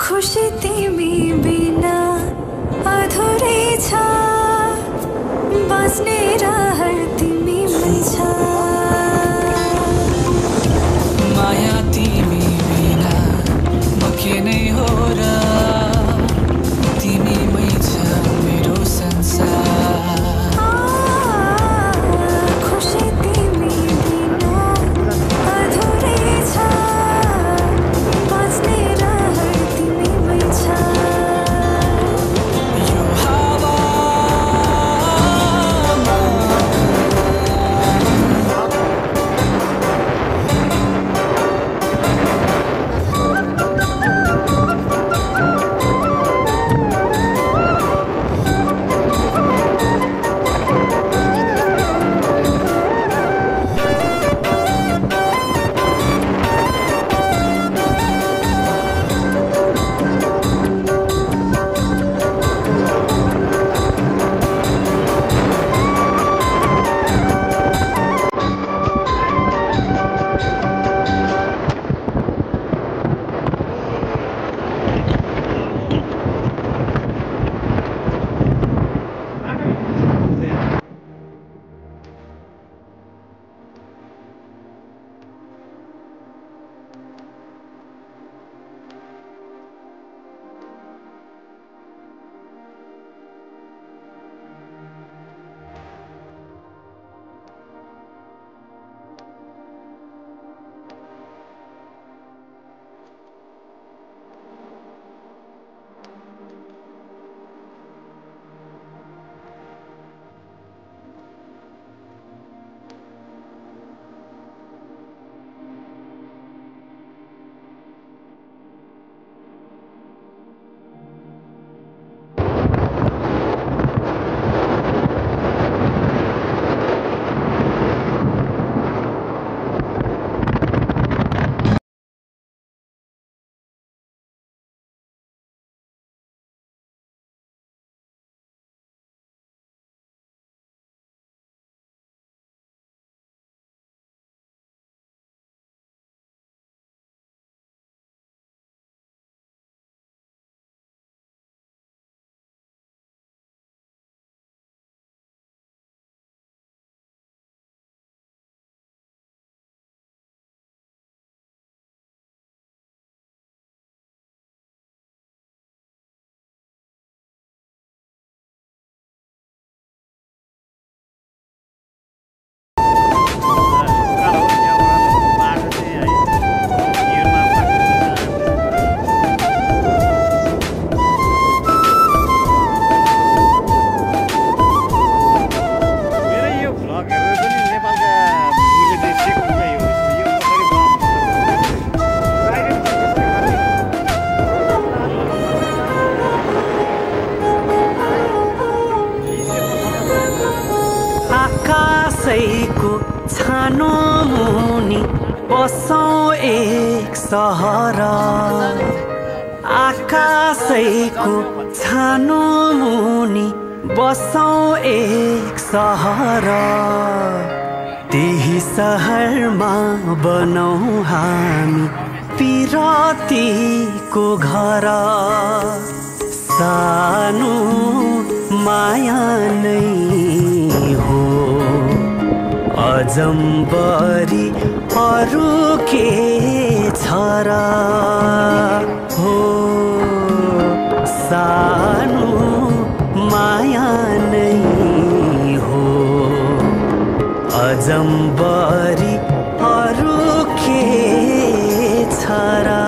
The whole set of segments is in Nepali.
खुशी तिमी बिना अधुरै छ बस्ने रहर तिमीमै छ माया तिमी बिना म के नै हो र तिमीमै छ मेरो संसार खुशी तिमी बिना अधुरै छ बस्ने रहर तिमीमै छ यो हावामा आकाशैको छानो मुनि बसौँ एक सहर आकाशैको छानो मुनि बसौँ एक सहर त्यही सहरमा बनाऊँ हामी पिरतीको घर सानो माया नै हो अजम्बरी अरू के छ र हो सानो माया नै हो अजम्बरी अरू के छ र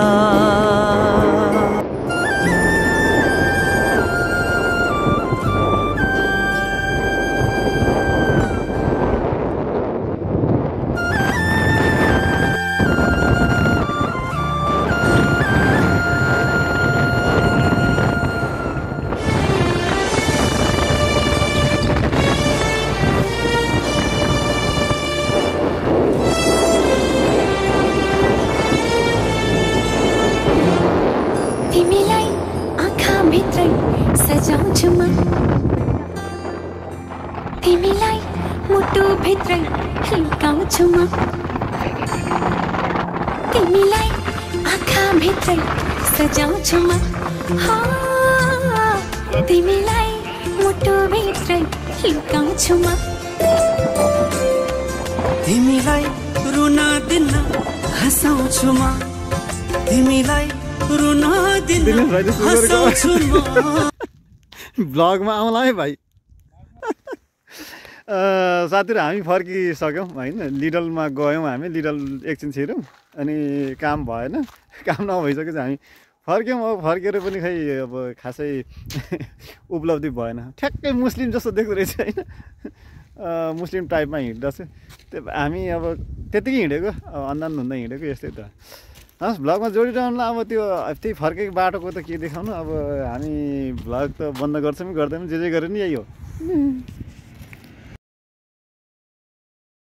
सजाउँछु म तिमीलाई मुटु भित्रै लुकाउँछु म तिमीलाई आँखा भित्रै सजाउँछु म तिमीलाई मुटुभित्रै लुकाउँछु म तिमीलाई रुन दिन्न हँसाउँछु म तिमीलाई रुन दिन्न हँसाउँछु म ब्लगमा आउँला है भाइ साथीहरू हामी फर्किसक्यौँ होइन लिडलमा गयौँ हामी लिडल एकछिन छिरौँ अनि काम भएन काम नभइसकेपछि हामी फर्क्यौँ अब फर्केर पनि खै अब खासै उपलब्धि भएन ठ्याक्कै मुस्लिम जस्तो देख्दो रहेछ होइन मुस्लिम टाइपमा हिँड्दा चाहिँ त्यो हामी अब त्यतिकै हिँडेको अन्दान हुँदा हिँडेको यस्तै त हस् भ्लगमा जोडिरहनुलाई अब त्यो त्यही फर्केको बाटोको त के देखाउनु अब हामी भ्लग त बन्द गर्छौँ कि गर्दैनौँ जे गरे नि यही हो